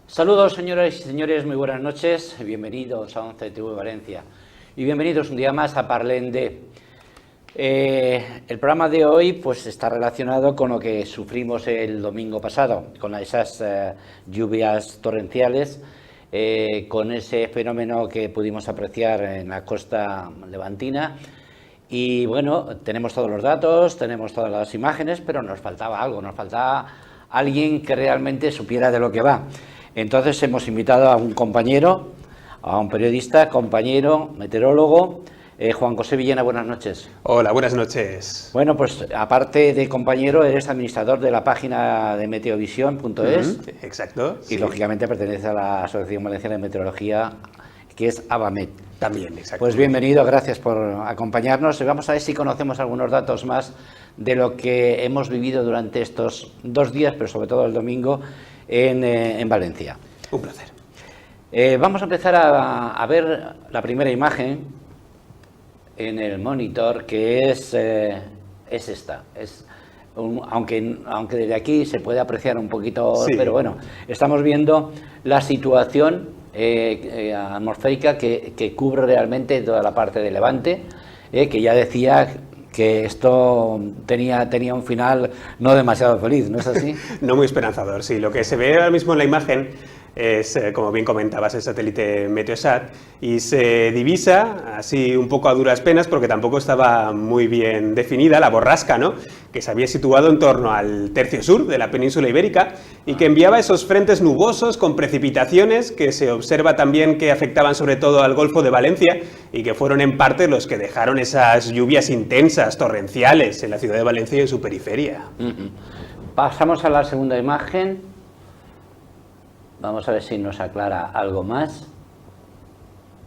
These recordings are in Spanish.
Saludos, señoras y señores, muy buenas noches, bienvenidos a 11 TV Valencia y bienvenidos un día más a Parlem de. El programa de hoy pues está relacionado con lo que sufrimos el domingo pasado, con esas lluvias torrenciales, con ese fenómeno que pudimos apreciar en la costa levantina. Y bueno, tenemos todos los datos, tenemos todas las imágenes, pero nos faltaba algo, nos faltaba alguien que realmente supiera de lo que va. Entonces hemos invitado a un compañero, a un periodista, compañero, meteorólogo, Juan José Villena, buenas noches. Hola, buenas noches. Bueno, pues aparte de compañero, eres administrador de la página de meteovisión.es. Exacto. Y sí, lógicamente pertenece a la Asociación Valenciana de Meteorología, que es ABAMET. También, exacto. Pues bienvenido, gracias por acompañarnos. Y vamos a ver si conocemos algunos datos más de lo que hemos vivido durante estos 2 días, pero sobre todo el domingo, en Valencia. Un placer. Vamos a empezar a ver la primera imagen en el monitor, que es esta. Aunque desde aquí se puede apreciar un poquito, sí, pero bueno, estamos viendo la situación atmosférica que cubre realmente toda la parte de Levante, que ya decía que esto tenía un final no demasiado feliz, ¿no es así? No muy esperanzador, sí. Lo que se ve ahora mismo en la imagen es, como bien comentabas, el satélite Meteosat, y se divisa así un poco a duras penas, porque tampoco estaba muy bien definida, la borrasca, ¿no?, que se había situado en torno al tercio sur de la península ibérica y que enviaba esos frentes nubosos con precipitaciones que se observa también que afectaban sobre todo al Golfo de Valencia y que fueron en parte los que dejaron esas lluvias intensas, torrenciales, en la ciudad de Valencia y en su periferia. Pasamos a la segunda imagen. Vamos a ver si nos aclara algo más.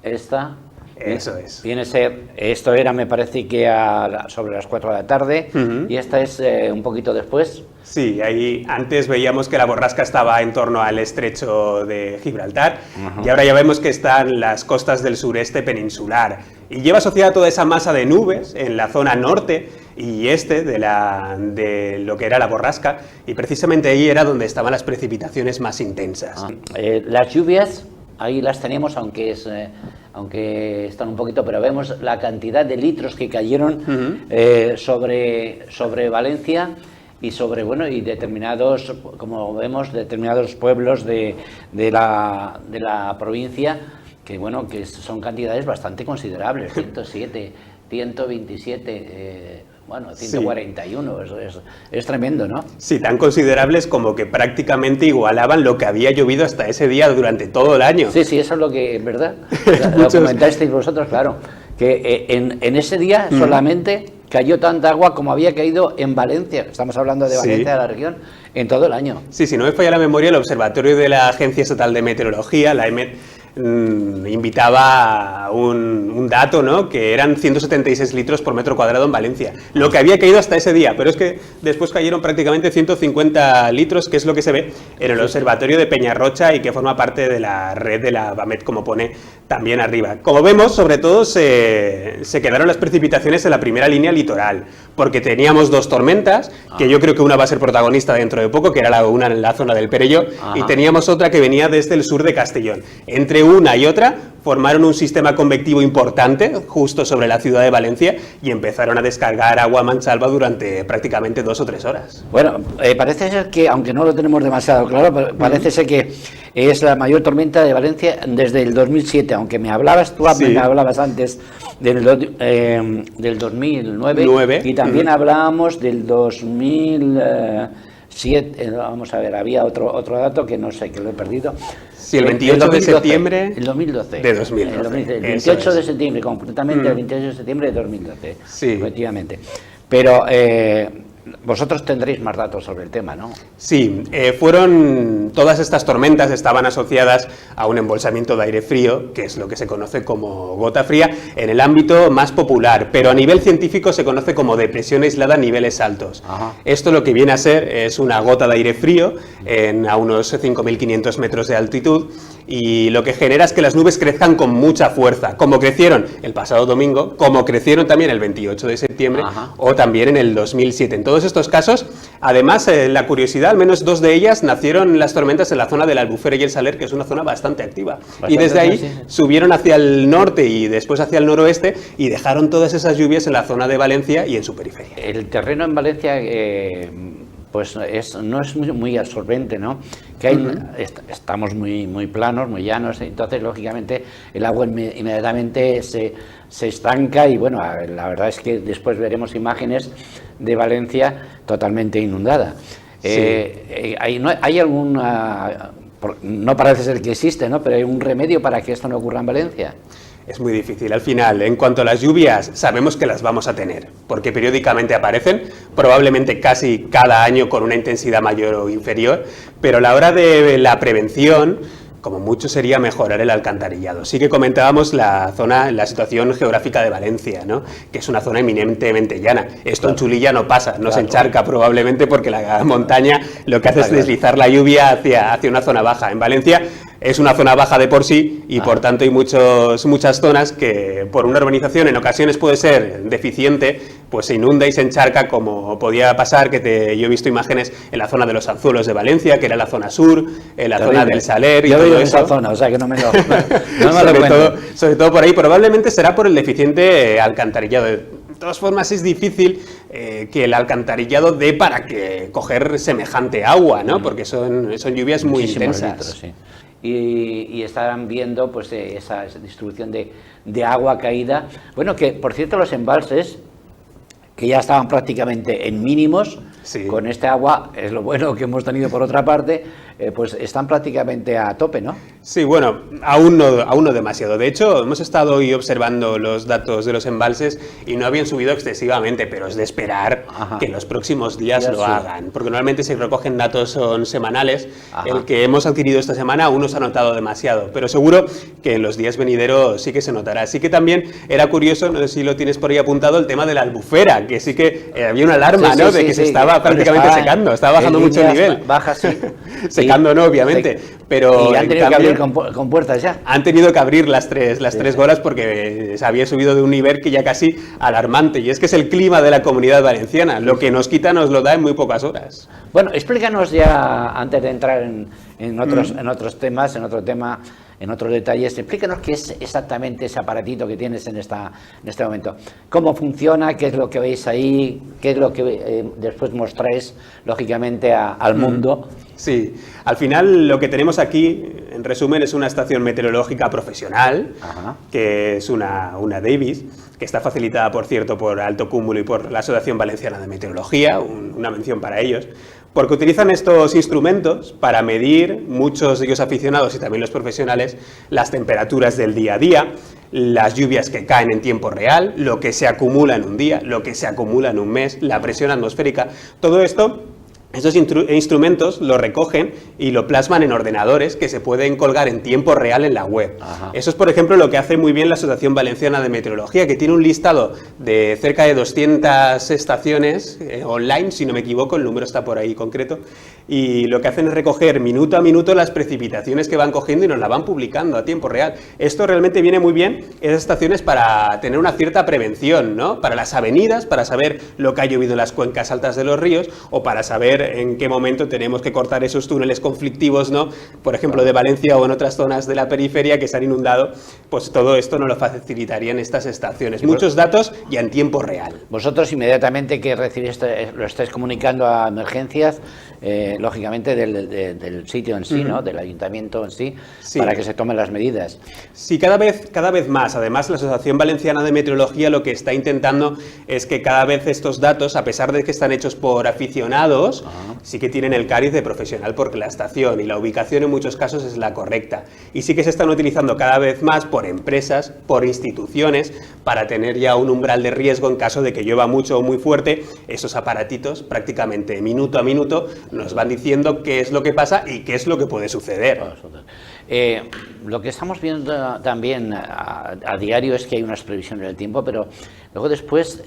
Esta. Eso es. Viene a ser, esto era, me parece que sobre las 4 de la tarde, y esta es un poquito después. Sí, ahí antes veíamos que la borrasca estaba en torno al estrecho de Gibraltar, y ahora ya vemos que están las costas del sureste peninsular. Y lleva asociada toda esa masa de nubes en la zona norte y este de lo que era la borrasca, y precisamente ahí era donde estaban las precipitaciones más intensas. Las lluvias, ahí las tenemos, aunque están un poquito, pero vemos la cantidad de litros que cayeron sobre Valencia y sobre, bueno, y determinados, como vemos, determinados pueblos de la provincia, que bueno, que son cantidades bastante considerables, 107, 127, bueno, 141, sí. Es tremendo, ¿no? Sí, tan considerables como que prácticamente igualaban lo que había llovido hasta ese día durante todo el año. Sí, eso es lo que, ¿verdad? Lo comentasteis vosotros, claro, que en ese día solamente cayó tanta agua como había caído en Valencia, estamos hablando de Valencia, de la región, en todo el año. Sí, si no me falla la memoria, el observatorio de la Agencia Estatal de Meteorología, la EMET, invitaba a un dato, ¿no?, que eran 176 litros por metro cuadrado en Valencia, lo que había caído hasta ese día, pero es que después cayeron prácticamente 150 litros, que es lo que se ve en el observatorio de Peñarrocha y que forma parte de la red de la ABAMET, como pone también arriba. Como vemos, sobre todo se quedaron las precipitaciones en la primera línea litoral, porque teníamos 2 tormentas, que yo creo que una va a ser protagonista dentro de poco, que era una en la zona del Perelló, y teníamos otra que venía desde el sur de Castellón. Entre una y otra formaron un sistema convectivo importante justo sobre la ciudad de Valencia y empezaron a descargar agua a mansalva durante prácticamente 2 o 3 horas. Bueno, parece ser que, aunque no lo tenemos demasiado claro, pero parece ser que es la mayor tormenta de Valencia desde el 2007, aunque me hablabas antes del 2009 y también hablábamos del 2007, vamos a ver, había otro dato que no sé, que lo he perdido. Sí, el 28 de septiembre el 2012. De 2012. El 28 de septiembre, concretamente el 28 de septiembre de 2012. Sí. Efectivamente. Pero vosotros tendréis más datos sobre el tema, ¿no? Sí, fueron Todas estas tormentas estaban asociadas a un embolsamiento de aire frío, que es lo que se conoce como gota fría, en el ámbito más popular, pero a nivel científico se conoce como depresión aislada a niveles altos. Ajá. Esto lo que viene a ser es una gota de aire frío a unos 5.500 metros de altitud, y lo que genera es que las nubes crezcan con mucha fuerza, como crecieron el pasado domingo, como crecieron también el 28 de septiembre, Ajá, o también en el 2007. En todos estos casos, además, la curiosidad, al menos 2 de ellas nacieron las tormentas en la zona de la Albufera y el Saler, que es una zona bastante activa. Y desde ahí subieron hacia el norte y después hacia el noroeste y dejaron todas esas lluvias en la zona de Valencia y en su periferia. El terreno en Valencia pues no es muy absorbente, ¿no? Que hay, estamos muy planos, muy llanos, entonces lógicamente el agua inmediatamente se estanca y bueno, la verdad es que después veremos imágenes de Valencia totalmente inundada. Sí. ¿Hay alguna, no parece ser que existe, ¿no? Pero hay un remedio para que esto no ocurra en Valencia? Es muy difícil. Al final, en cuanto a las lluvias, sabemos que las vamos a tener, porque periódicamente aparecen, probablemente casi cada año con una intensidad mayor o inferior, pero a la hora de la prevención, como mucho sería mejorar el alcantarillado. Sí que comentábamos la situación geográfica de Valencia, ¿no? Que es una zona eminentemente llana. Esto en Chulilla no pasa, no se encharca probablemente porque la montaña lo que hace es deslizar la lluvia hacia una zona baja. En Valencia es una zona baja de por sí y por tanto hay muchas zonas que por una urbanización en ocasiones puede ser deficiente, pues se inunda y se encharca, como podía pasar, yo he visto imágenes en la zona de los Anzuelos de Valencia, que era la zona sur, en la zona del Saler y yo todo vivo eso. en esa zona, o sea que no me lo cuento. Sobre todo por ahí, probablemente será por el deficiente alcantarillado. De todas formas es difícil que el alcantarillado dé para que coger semejante agua, ¿no? Porque son lluvias muy intensas. Litros, sí. Y estarán viendo pues esa distribución de agua caída. Bueno, que por cierto los embalses, que ya estaban prácticamente en mínimos, sí, con este agua, es lo bueno que hemos tenido por otra parte, pues están prácticamente a tope, ¿no? Sí, bueno, aún no demasiado. De hecho, hemos estado hoy observando los datos de los embalses y no habían subido excesivamente, pero es de esperar que en los próximos días lo hagan, porque normalmente se recogen datos son semanales. El que hemos adquirido esta semana aún no se ha notado demasiado, pero seguro que en los días venideros sí que se notará. Así que también era curioso, no sé si lo tienes por ahí apuntado, el tema de la Albufera, que sí que había una alarma, ¿no? De que se estaba prácticamente secando, estaba bajando mucho el nivel. Baja, sí. Secando no, obviamente, pero y han tenido que abrir con puertas ya. Han tenido que abrir las tres golas porque se había subido de un nivel que ya casi alarmante, y es que es el clima de la Comunidad Valenciana, lo que nos quita nos lo da en muy pocas horas. Bueno, explícanos ya, antes de entrar en otros temas, en otros detalles, explícanos qué es exactamente ese aparatito que tienes en este momento. ¿Cómo funciona? ¿Qué es lo que veis ahí? ¿Qué es lo que después mostráis, lógicamente, al mundo? Sí, al final lo que tenemos aquí, en resumen, es una estación meteorológica profesional, que es una Davis, que está facilitada, por cierto, por Alto Cúmulo y por la Asociación Valenciana de Meteorología, una mención para ellos, porque utilizan estos instrumentos para medir, muchos de ellos aficionados y también los profesionales, las temperaturas del día a día, las lluvias que caen en tiempo real, lo que se acumula en un día, lo que se acumula en un mes, la presión atmosférica, todo esto. Estos instrumentos lo recogen y lo plasman en ordenadores que se pueden colgar en tiempo real en la web. Eso es, por ejemplo, lo que hace muy bien la Asociación Valenciana de Meteorología, que tiene un listado de cerca de 200 estaciones online, si no me equivoco, el número está por ahí concreto, y lo que hacen es recoger minuto a minuto las precipitaciones que van cogiendo y nos la van publicando a tiempo real. Esto realmente viene muy bien, esas estaciones, para tener una cierta prevención, ¿no? Para las avenidas, para saber lo que ha llovido en las cuencas altas de los ríos, o para saber en qué momento tenemos que cortar esos túneles conflictivos, ¿no? Por ejemplo, de Valencia o en otras zonas de la periferia que se han inundado, pues todo esto nos lo facilitarían estas estaciones. Muchos datos y en tiempo real. Vosotros inmediatamente que recibís, lo estáis comunicando a emergencias, lógicamente del sitio en sí, ¿no? Del ayuntamiento en sí, para que se tomen las medidas. Sí, cada vez más. Además, la Asociación Valenciana de Meteorología lo que está intentando es que cada vez estos datos, a pesar de que están hechos por aficionados, sí que tienen el cariz de profesional porque la estación y la ubicación en muchos casos es la correcta. Y sí que se están utilizando cada vez más por empresas, por instituciones, para tener ya un umbral de riesgo en caso de que llueva mucho o muy fuerte. Esos aparatitos prácticamente minuto a minuto nos van diciendo qué es lo que pasa y qué es lo que puede suceder. Lo que estamos viendo también a diario es que hay unas previsiones del tiempo, pero luego después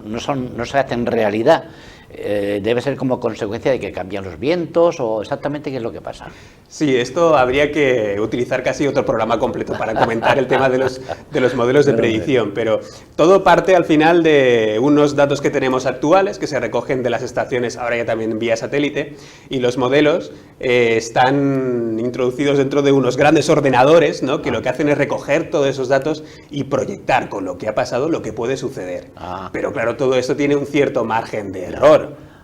no se hacen realidad. Debe ser como consecuencia de que cambian los vientos o exactamente qué es lo que pasa. Sí, esto habría que utilizar casi otro programa completo para comentar el tema de los modelos de predicción, pero todo parte al final de unos datos que tenemos actuales, que se recogen de las estaciones, ahora ya también vía satélite, y los modelos están introducidos dentro de unos grandes ordenadores, ¿no? Que lo que hacen es recoger todos esos datos y proyectar con lo que ha pasado lo que puede suceder. Pero claro, todo esto tiene un cierto margen de error.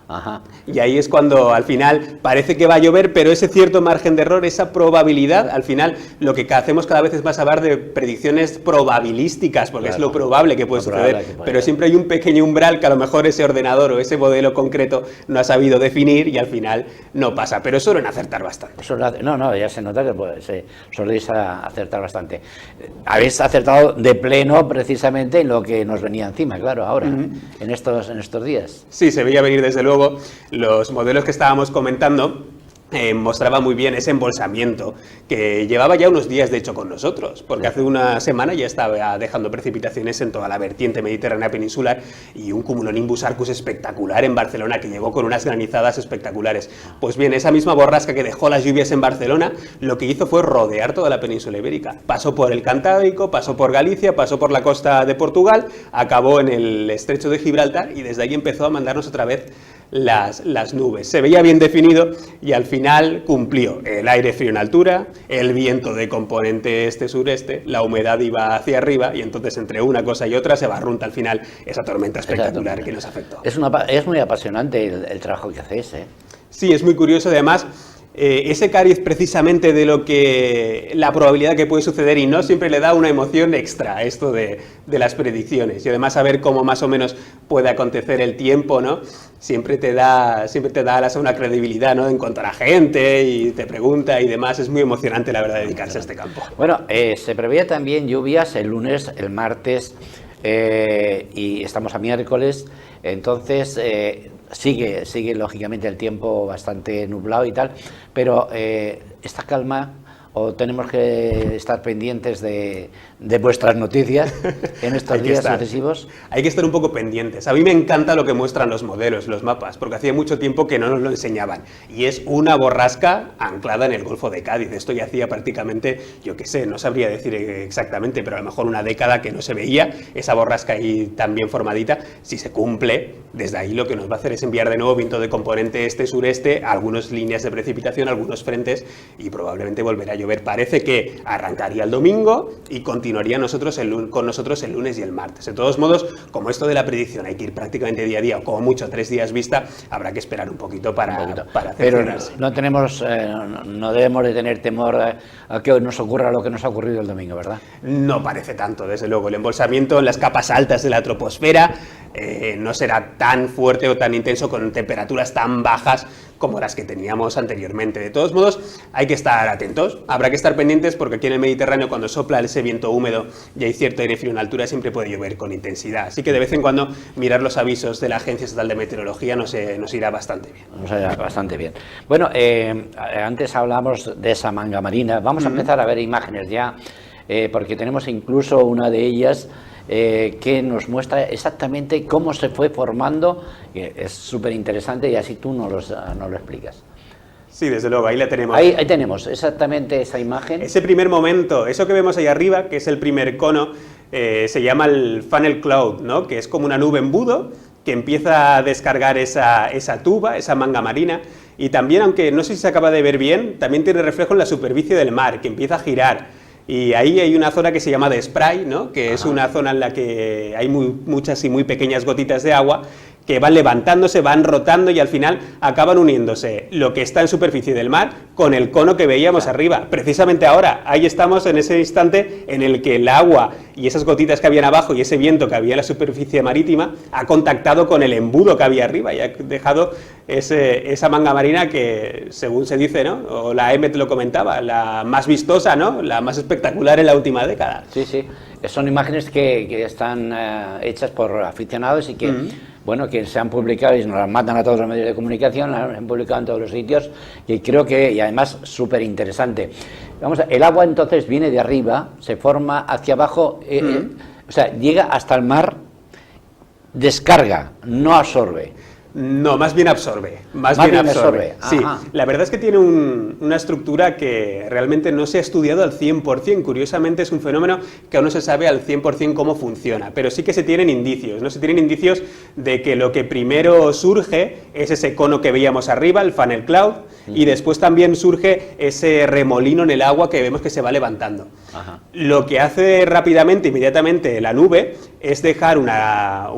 Ajá. Y ahí es cuando al final parece que va a llover, pero ese cierto margen de error, esa probabilidad, al final lo que hacemos cada vez es más hablar de predicciones probabilísticas, porque es lo probable que puede suceder, pero siempre hay un pequeño umbral que a lo mejor ese ordenador o ese modelo concreto no ha sabido definir y al final no pasa, pero suelen acertar bastante. No, ya se nota que soléis acertar bastante. Habéis acertado de pleno precisamente en lo que nos venía encima, claro, ahora, en estos días. Sí, se veía venir desde luego. Los modelos que estábamos comentando mostraba muy bien ese embolsamiento que llevaba ya unos días de hecho con nosotros, porque hace una semana ya estaba dejando precipitaciones en toda la vertiente mediterránea peninsular y un cumulonimbus arcus espectacular en Barcelona que llegó con unas granizadas espectaculares. Pues bien, esa misma borrasca que dejó las lluvias en Barcelona lo que hizo fue rodear toda la península ibérica. Pasó por el Cantábrico, pasó por Galicia, pasó por la costa de Portugal, acabó en el estrecho de Gibraltar y desde ahí empezó a mandarnos otra vez las nubes. Se veía bien definido y al final cumplió. El aire frío en altura, el viento de componente este-sureste, la humedad iba hacia arriba y entonces entre una cosa y otra se barrunta al final esa tormenta espectacular que nos afectó. Es muy apasionante el trabajo que hacéis, ¿eh? Sí, es muy curioso, además ese cariz precisamente de lo que la probabilidad que puede suceder y no siempre le da una emoción extra a esto de las predicciones y además saber cómo más o menos puede acontecer el tiempo, ¿no? Siempre te da una credibilidad, ¿no? En cuanto a la gente y te pregunta y demás, es muy emocionante la verdad dedicarse a este campo. Bueno, se preveía también lluvias el lunes, el martes y estamos a miércoles, entonces sigue lógicamente el tiempo bastante nublado y tal, pero esta calma, o tenemos que estar pendientes de vuestras noticias en estos días sucesivos. Hay que estar un poco pendientes. A mí me encanta lo que muestran los modelos, los mapas, porque hacía mucho tiempo que no nos lo enseñaban. Y es una borrasca anclada en el Golfo de Cádiz. Esto ya hacía prácticamente, yo qué sé, no sabría decir exactamente, pero a lo mejor una década que no se veía esa borrasca ahí tan bien formadita. Si se cumple, desde ahí lo que nos va a hacer es enviar de nuevo viento de componente este-sureste, algunas líneas de precipitación, algunos frentes y probablemente volverá a llover. Parece que arrancaría el domingo y continuaría con nosotros el lunes y el martes. De todos modos, como esto de la predicción hay que ir prácticamente día a día o como mucho 3 días vista, habrá que esperar un poquito para cerciorarse. Pero no debemos de tener temor a que nos ocurra lo que nos ha ocurrido el domingo, ¿verdad? No parece tanto, desde luego. El embolsamiento en las capas altas de la troposfera no será tan fuerte o tan intenso con temperaturas tan bajas como las que teníamos anteriormente. De todos modos, hay que estar atentos, habrá que estar pendientes porque aquí en el Mediterráneo cuando sopla ese viento húmedo y hay cierto aire frío en altura siempre puede llover con intensidad, así que de vez en cuando mirar los avisos de la Agencia Estatal de Meteorología nos irá bastante bien. Nos irá bastante bien. Bueno, antes hablamos de esa manga marina, vamos a empezar a ver imágenes ya, porque tenemos incluso una de ellas que nos muestra exactamente cómo se fue formando, que es súper interesante y así tú nos lo explicas. Sí, desde luego, ahí la tenemos. Ahí tenemos exactamente esa imagen. Ese primer momento, eso que vemos ahí arriba, que es el primer cono, se llama el funnel cloud, ¿no? Que es como una nube embudo que empieza a descargar esa tuba, esa manga marina, y también, aunque no sé si se acaba de ver bien, también tiene reflejo en la superficie del mar, que empieza a girar. Y ahí hay una zona que se llama de spray, ¿no? Que es una zona en la que hay muchas y muy pequeñas gotitas de agua que van levantándose, van rotando y al final acaban uniéndose lo que está en superficie del mar con el cono que veíamos arriba. Precisamente ahora, ahí estamos en ese instante en el que el agua y esas gotitas que habían abajo y ese viento que había en la superficie marítima ha contactado con el embudo que había arriba y ha dejado esa manga marina que, según se dice, ¿no? O la EMET lo comentaba, la más vistosa, ¿no? La más espectacular en la última década. Sí, sí. Son imágenes que están hechas por aficionados y que, bueno, que se han publicado y nos las mandan a todos los medios de comunicación, las han publicado en todos los sitios y creo que, y además, súper interesante. Vamos, el agua entonces viene de arriba, se forma hacia abajo, o sea, llega hasta el mar, descarga, no absorbe. No, más bien absorbe. Más bien absorbe. Sí, la verdad es que tiene una estructura que realmente no se ha estudiado al 100%. Curiosamente es un fenómeno que aún no se sabe al 100% cómo funciona, pero sí que se tienen indicios, ¿no? Se tienen indicios de que lo que primero surge es ese cono que veíamos arriba, el funnel cloud, y después también surge ese remolino en el agua que vemos que se va levantando. Lo que hace rápidamente, inmediatamente, la nube es dejar una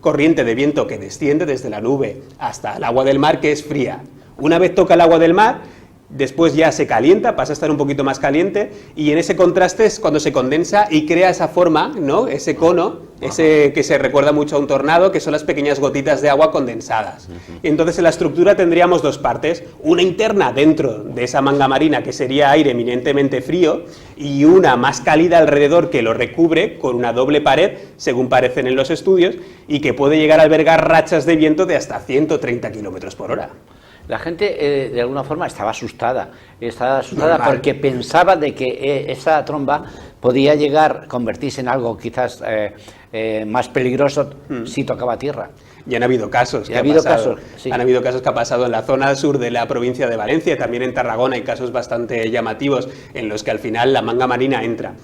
corriente de viento que desciende desde la nube hasta el agua del mar, que es fría. Una vez toca el agua del mar, después ya se calienta, pasa a estar un poquito más caliente, y en ese contraste es cuando se condensa y crea esa forma, ¿no? Ese cono, ese que se recuerda mucho a un tornado, que son las pequeñas gotitas de agua condensadas. Y entonces en la estructura tendríamos dos partes, una interna dentro de esa manga marina, que sería aire eminentemente frío, y una más cálida alrededor que lo recubre con una doble pared, según parecen en los estudios, y que puede llegar a albergar rachas de viento de hasta 130 kilómetros por hora. La gente, de alguna forma, estaba asustada porque pensaba de que esa tromba podía llegar, convertirse en algo quizás más peligroso si tocaba tierra. Y han habido casos que han habido casos que ha pasado en la zona sur de la provincia de Valencia, también en Tarragona hay casos bastante llamativos en los que al final la manga marina entra.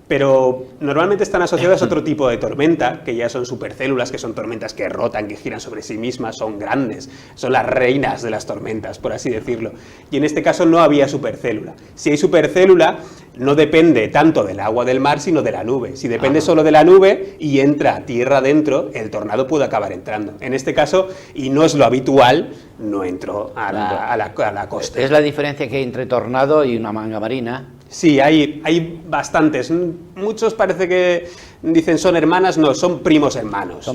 Pero normalmente están asociadas a otro tipo de tormenta, que ya son supercélulas, que son tormentas que rotan, que giran sobre sí mismas, son grandes, son las reinas de las tormentas, por así decirlo. Y en este caso no había supercélula. Si hay supercélula, no depende tanto del agua del mar, sino de la nube. Si depende solo de la nube y entra tierra adentro, el tornado puede acabar entrando. En este caso, y no es lo habitual, no entró a la costa. Es la diferencia que hay entre tornado y una manga marina. Sí, hay bastantes. Muchos parece que dicen son hermanas, no, son primos hermanos.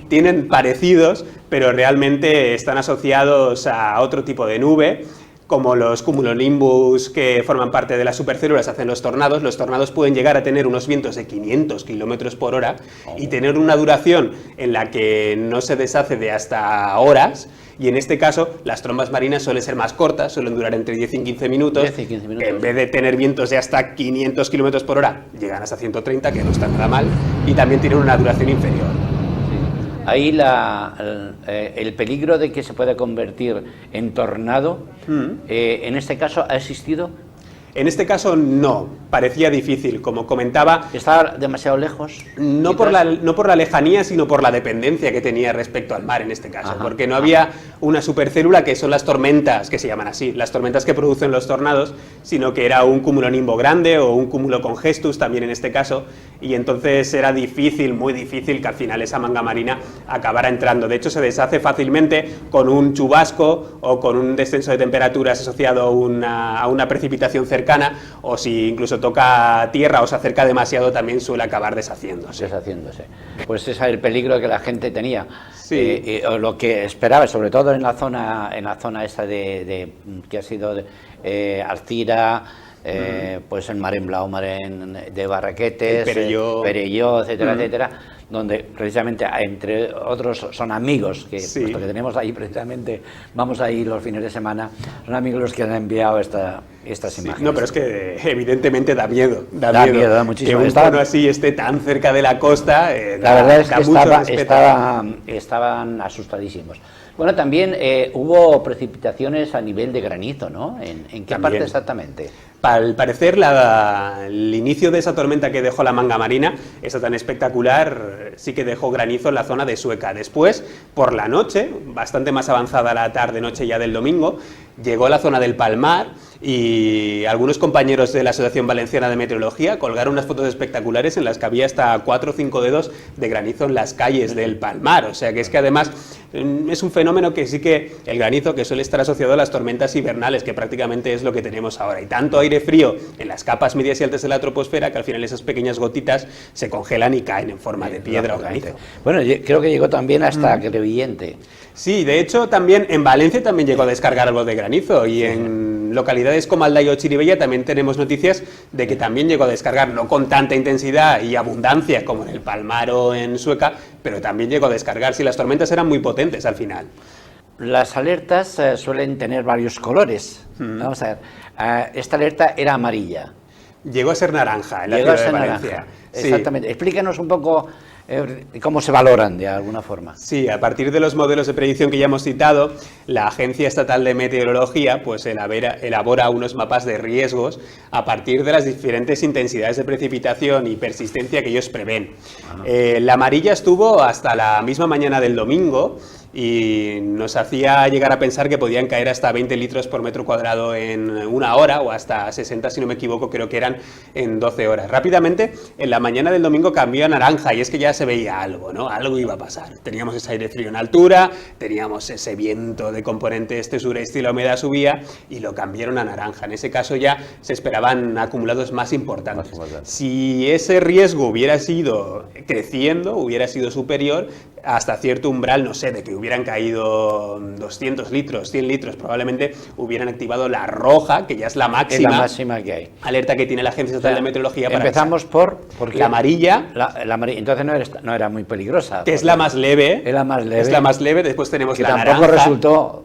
Tienen parecidos, pero realmente están asociados a otro tipo de nube, como los cumulonimbus que forman parte de las supercélulas hacen los tornados. Los tornados pueden llegar a tener unos vientos de 500 kilómetros por hora y tener una duración en la que no se deshace de hasta horas. Y en este caso, las trombas marinas suelen ser más cortas, suelen durar entre 10 y 15 minutos. 10 y 15 minutos. En vez de tener vientos de hasta 500 kilómetros por hora, llegan hasta 130, que no está nada mal, y también tienen una duración inferior. Ahí el peligro de que se pueda convertir en tornado, en este caso, ¿ha existido? En este caso no, parecía difícil, como comentaba. ¿Estaba demasiado lejos? No por la lejanía, sino por la dependencia que tenía respecto al mar en este caso, porque no había una supercélula, que son las tormentas, que se llaman así, las tormentas que producen los tornados, sino que era un cumulonimbo grande o un cúmulo congestus también en este caso, y entonces era difícil, muy difícil, que al final esa manga marina acabara entrando. De hecho, se deshace fácilmente con un chubasco o con un descenso de temperaturas asociado a una precipitación cercana, o si incluso toca tierra o se acerca demasiado, también suele acabar deshaciéndose. Pues ese es el peligro que la gente tenía, o lo que esperaba, sobre todo en la zona esta que ha sido Alcira, pues en Marenblau, de Barraquetes, Perelló, etcétera, etcétera, donde precisamente, entre otros, son amigos, que puesto que tenemos ahí precisamente, vamos ahí los fines de semana, son amigos los que han enviado estas imágenes. No, pero es que evidentemente da miedo. Da muchísimo. Que un cono así esté tan cerca de la costa, la verdad es que estaban asustadísimos. Bueno, también hubo precipitaciones a nivel de granizo, ¿no? ¿En qué parte exactamente? Al parecer, el inicio de esa tormenta que dejó la manga marina, esa tan espectacular, sí que dejó granizo en la zona de Sueca. Después, por la noche, bastante más avanzada la tarde-noche ya del domingo, llegó a la zona del Palmar y algunos compañeros de la Asociación Valenciana de Meteorología colgaron unas fotos espectaculares en las que había hasta 4 o 5 dedos de granizo en las calles del Palmar. O sea que es que además es un fenómeno que sí que el granizo que suele estar asociado a las tormentas invernales, que prácticamente es lo que tenemos ahora. Y tanto aire frío en las capas medias y altas de la troposfera que al final esas pequeñas gotitas se congelan y caen en forma de piedra o granizo. Bueno, creo que llegó también hasta Crevillente. Sí, de hecho también en Valencia también llegó a descargar algo de granizo y en localidades como Aldaya o Chirivella también tenemos noticias de que también llegó a descargar, no con tanta intensidad y abundancia como en el Palmar o en Sueca, pero también llegó a descargar. Sí, las tormentas eran muy potentes al final. Las alertas suelen tener varios colores. Vamos a ver, esta alerta era amarilla. Llegó a ser naranja en la ciudad de Valencia. Naranja. Exactamente. Sí. Explícanos un poco cómo se valoran de alguna forma. Sí, a partir de los modelos de predicción que ya hemos citado, la Agencia Estatal de Meteorología pues elabora unos mapas de riesgos a partir de las diferentes intensidades de precipitación y persistencia que ellos prevén. La amarilla estuvo hasta la misma mañana del domingo y nos hacía llegar a pensar que podían caer hasta 20 litros por metro cuadrado en una hora o hasta 60, si no me equivoco, creo que eran en 12 horas. Rápidamente, en la mañana del domingo cambió a naranja y es que ya se veía algo, ¿no? Algo iba a pasar. Teníamos ese aire frío en altura, teníamos ese viento de componente este-sureste y la humedad subía y lo cambiaron a naranja. En ese caso ya se esperaban acumulados más importantes. Si ese riesgo hubiera sido creciendo, hubiera sido superior, hasta cierto umbral, no sé, de que hubieran caído 200 litros, 100 litros, probablemente hubieran activado la roja, que ya es la máxima que hay. Alerta que tiene la Agencia Estatal de Meteorología. Empezamos por la amarilla. La amarilla, entonces no era muy peligrosa. Que es la más leve. Es la más leve. Es la más leve, después tenemos que la naranja. Que tampoco resultó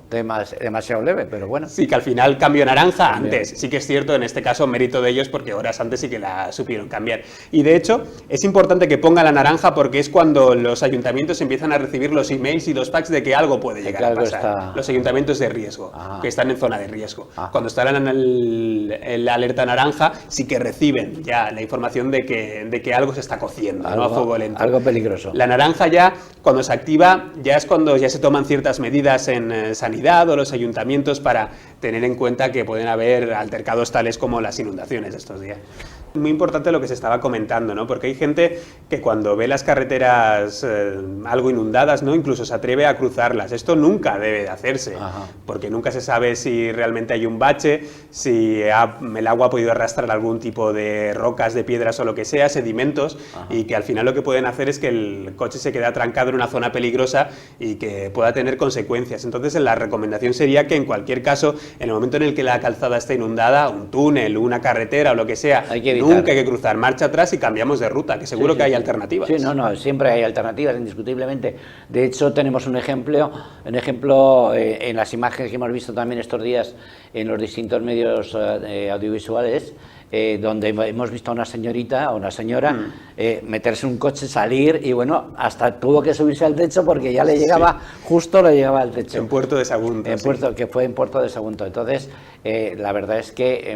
demasiado leve, pero bueno. Sí, que al final cambió naranja antes. Sí que es cierto, en este caso, mérito de ellos, porque horas antes sí que la supieron cambiar. Y de hecho, es importante que ponga la naranja porque es cuando los ayuntamientos empiezan a recibir los emails y los fax de que algo puede llegar a pasar. Los ayuntamientos de riesgo, que están en zona de riesgo. Cuando están en la alerta naranja, sí que reciben ya la información de que algo se está cociendo, ¿no? A fuego lento. Algo peligroso. La naranja ya, cuando se activa, ya es cuando ya se toman ciertas medidas en sanidad o los ayuntamientos para tener en cuenta que pueden haber altercados tales como las inundaciones de estos días. Muy importante lo que se estaba comentando, ¿no? Porque hay gente que cuando ve las carreteras algo inundadas, ¿no? Incluso se atreve a cruzarlas. Esto nunca debe de hacerse, porque nunca se sabe si realmente hay un bache, si el agua ha podido arrastrar algún tipo de rocas, de piedras o lo que sea, sedimentos, y que al final lo que pueden hacer es que el coche se quede atrancado en una zona peligrosa y que pueda tener consecuencias. Entonces, la recomendación sería que en cualquier caso, en el momento en el que la calzada está inundada, un túnel, una carretera o lo que sea, nunca hay que cruzar, marcha atrás y cambiamos de ruta, que seguro que hay alternativas. Sí, no, siempre hay alternativas, indiscutiblemente. De hecho, tenemos un ejemplo en las imágenes que hemos visto también estos días en los distintos medios audiovisuales, donde hemos visto a una señorita o una señora meterse en un coche, salir y bueno, hasta tuvo que subirse al techo porque ya le llegaba, justo le llegaba al techo. En Puerto de Sagunto. Que fue en Puerto de Sagunto. Entonces, la verdad es que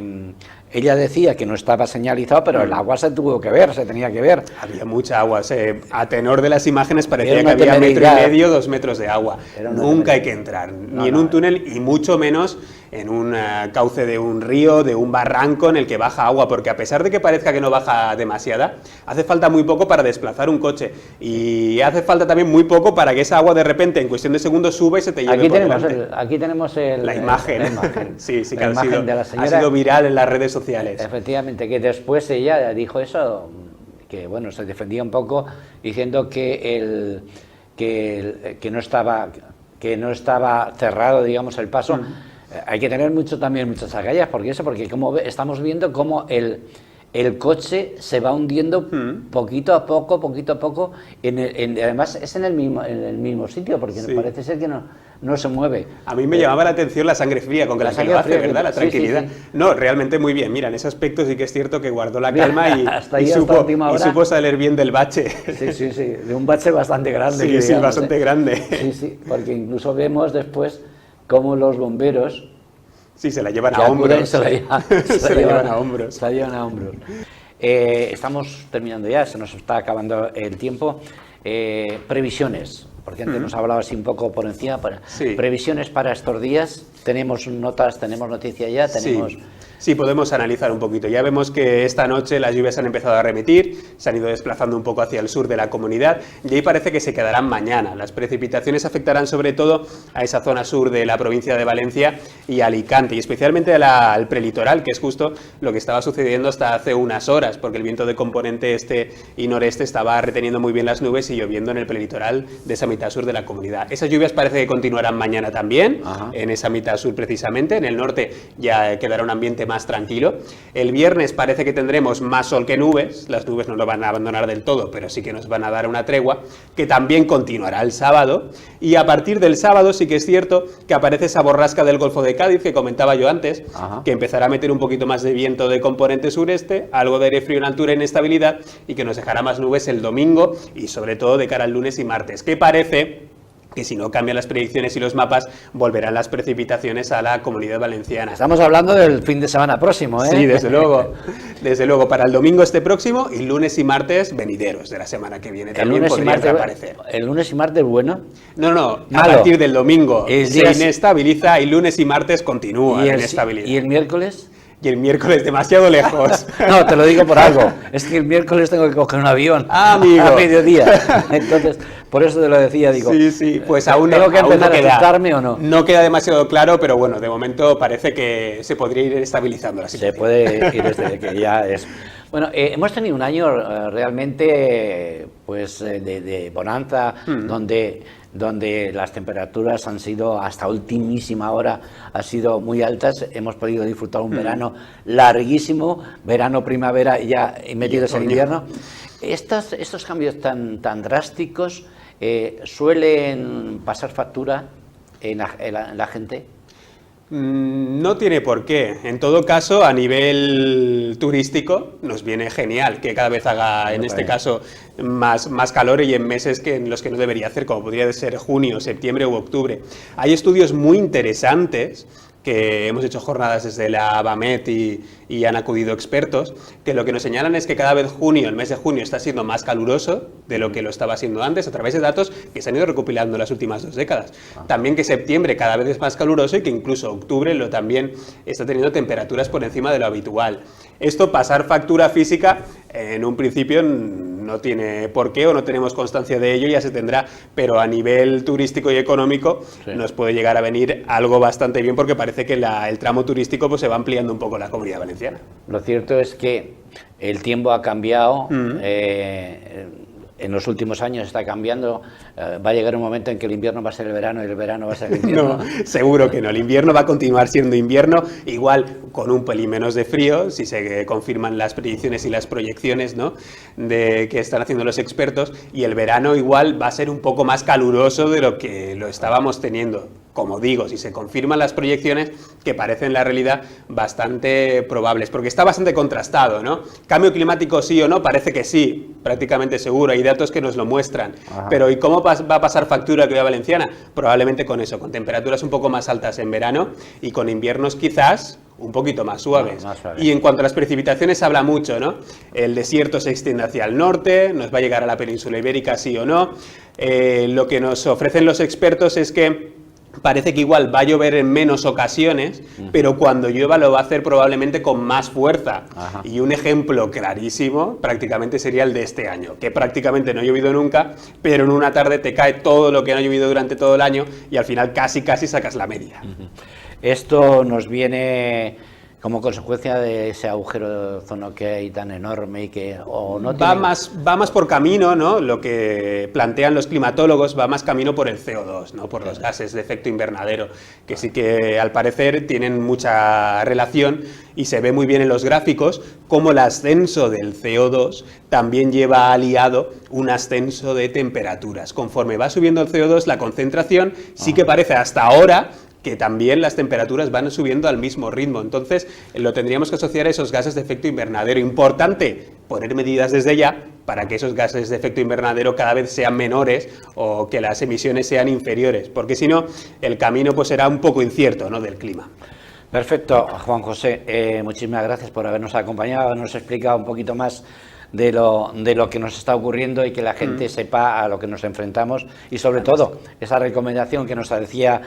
ella decía que no estaba señalizado, pero el agua se tuvo que ver, se tenía que ver. Había mucha agua, a tenor de las imágenes parecía que había 1,5 metros, 2 metros de agua. Nunca hay que entrar, ni en un túnel y mucho menos en un cauce de un río, de un barranco en el que baja agua, porque a pesar de que parezca que no baja demasiada, hace falta muy poco para desplazar un coche y hace falta también muy poco para que esa agua de repente en cuestión de segundos suba y se te lleve por delante. Aquí tenemos la imagen. Sí, que ha sido viral en las redes sociales. Efectivamente, que después ella dijo eso, que bueno, se defendía un poco diciendo que no estaba cerrado, digamos, el paso. Hay que tener muchas agallas, porque como estamos viendo cómo el coche se va hundiendo poquito a poco, además es en el mismo sitio, porque parece ser que no se mueve. A mí me llamaba la atención la sangre fría con que la lo hace, ¿verdad? La tranquilidad. Sí. No, realmente muy bien. Mira, en ese aspecto sí que es cierto que guardó la calma y supo salir bien del bache. Sí, de un bache bastante grande. Sí, bastante grande. Sí, porque incluso vemos después cómo los bomberos... Sí, se la llevan a hombros. Se la llevan a hombros. Estamos terminando ya, se nos está acabando el tiempo. Previsiones, porque antes nos hablaba así un poco por encima. Sí. Previsiones para estos días, tenemos notas, tenemos noticia ya, tenemos... Sí, podemos analizar un poquito. Ya vemos que esta noche las lluvias han empezado a remitir, se han ido desplazando un poco hacia el sur de la comunidad y ahí parece que se quedarán mañana. Las precipitaciones afectarán sobre todo a esa zona sur de la provincia de Valencia y Alicante, y especialmente al prelitoral, que es justo lo que estaba sucediendo hasta hace unas horas, porque el viento de componente este y noreste estaba reteniendo muy bien las nubes y lloviendo en el prelitoral de esa mitad sur de la comunidad. Esas lluvias parece que continuarán mañana también, en esa mitad sur precisamente. En el norte ya quedará un ambiente más tranquilo. El viernes parece que tendremos más sol que nubes, las nubes no lo van a abandonar del todo, pero sí que nos van a dar una tregua, que también continuará el sábado, y a partir del sábado sí que es cierto que aparece esa borrasca del Golfo de Cádiz que comentaba yo antes, que empezará a meter un poquito más de viento de componente sureste, algo de aire frío en altura e inestabilidad, y que nos dejará más nubes el domingo y sobre todo de cara al lunes y martes, que parece que si no cambian las predicciones y los mapas, volverán las precipitaciones a la Comunidad Valenciana. Estamos hablando del fin de semana próximo, ¿eh? Sí, desde luego. Desde luego, para el domingo este próximo y lunes y martes venideros de la semana que viene también podrían reaparecer. ¿El lunes y martes bueno? No, Malo. A partir del domingo se inestabiliza y lunes y martes continúa la inestabilidad. ¿Y el miércoles? Y el miércoles demasiado lejos. No, te lo digo por algo. Es que el miércoles tengo que coger un avión amigo. a mediodía. Entonces, por eso te lo decía, digo. Sí, pues aún ¿tengo que empezar no a asustarme o no? No queda demasiado claro, pero bueno, de momento parece que se podría ir estabilizando la situación. Se puede ir desde que ya es... Bueno, hemos tenido un año realmente pues de bonanza, donde las temperaturas han sido hasta ultimísima hora, han sido muy altas. Hemos podido disfrutar un verano larguísimo, verano, primavera y ya metidos en invierno. Estos cambios tan drásticos suelen pasar factura en la gente. No tiene por qué. En todo caso, a nivel turístico, nos viene genial que cada vez haga, en este caso, más calor y en meses en los que no debería hacer, como podría ser junio, septiembre u octubre. Hay estudios muy interesantes que hemos hecho jornadas desde la ABAMET y han acudido expertos, que lo que nos señalan es que cada vez el mes de junio está siendo más caluroso de lo que lo estaba siendo antes, a través de datos que se han ido recopilando en las últimas 2 décadas. También que septiembre cada vez es más caluroso y que incluso octubre también está teniendo temperaturas por encima de lo habitual. Esto, pasar factura física, en un principio no tiene por qué, o no tenemos constancia de ello, ya se tendrá, pero a nivel turístico y económico nos puede llegar a venir algo bastante bien, porque parece que el tramo turístico pues se va ampliando un poco en la Comunidad Valenciana. Lo cierto es que el tiempo ha cambiado, en los últimos años está cambiando. Va a llegar un momento en que el invierno va a ser el verano y el verano va a ser el invierno. No, seguro que no. El invierno va a continuar siendo invierno, igual con un pelín menos de frío, si se confirman las predicciones y las proyecciones, ¿no?, que están haciendo los expertos, y el verano igual va a ser un poco más caluroso de lo que lo estábamos teniendo. Como digo, si se confirman las proyecciones, que parecen la realidad bastante probables, porque está bastante contrastado, ¿no? ¿Cambio climático sí o no? Parece que sí, prácticamente seguro, hay datos que nos lo muestran. Pero ¿y cómo va a pasar factura a Comunidad Valenciana? Probablemente con eso, con temperaturas un poco más altas en verano y con inviernos quizás un poquito más suaves. Y en cuanto a las precipitaciones, habla mucho, ¿no? El desierto se extiende hacia el norte, nos va a llegar a la península ibérica sí o no. Lo que nos ofrecen los expertos es que parece que igual va a llover en menos ocasiones, pero cuando llueva lo va a hacer probablemente con más fuerza. Y un ejemplo clarísimo prácticamente sería el de este año, que prácticamente no ha llovido nunca, pero en una tarde te cae todo lo que no ha llovido durante todo el año y al final casi sacas la media. Esto nos viene como consecuencia de ese agujero de ozono que hay tan enorme y que va más por camino, ¿no? Lo que plantean los climatólogos va más camino por el CO2, ¿no? Por los gases de efecto invernadero, que sí que al parecer tienen mucha relación, y se ve muy bien en los gráficos cómo el ascenso del CO2 también lleva aliado un ascenso de temperaturas. Conforme va subiendo el CO2, la concentración sí que parece hasta ahora que también las temperaturas van subiendo al mismo ritmo. Entonces, lo tendríamos que asociar a esos gases de efecto invernadero. Importante poner medidas desde ya para que esos gases de efecto invernadero cada vez sean menores o que las emisiones sean inferiores, porque si no, el camino pues será un poco incierto, ¿no?, del clima. Perfecto, Juan José. Muchísimas gracias por habernos acompañado, habernos explicado un poquito más de lo que nos está ocurriendo y que la gente sepa a lo que nos enfrentamos, y sobre todo esa recomendación que nos decía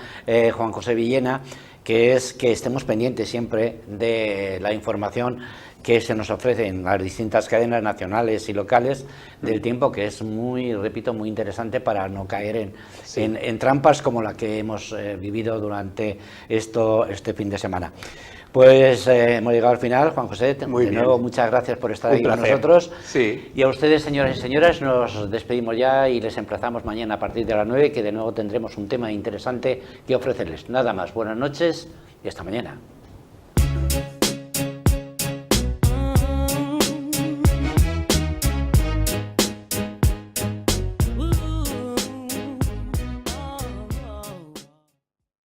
Juan José Villena, que es que estemos pendientes siempre de la información que se nos ofrece en las distintas cadenas nacionales y locales del tiempo, que es muy, repito, muy interesante para no caer en trampas como la que hemos vivido durante este fin de semana. Pues hemos llegado al final, Juan José. De nuevo, muchas gracias por estar aquí con nosotros. Sí. Y a ustedes, señoras y señores, nos despedimos ya y les emplazamos mañana a partir de las 9, que de nuevo tendremos un tema interesante que ofrecerles. Nada más, buenas noches y hasta mañana.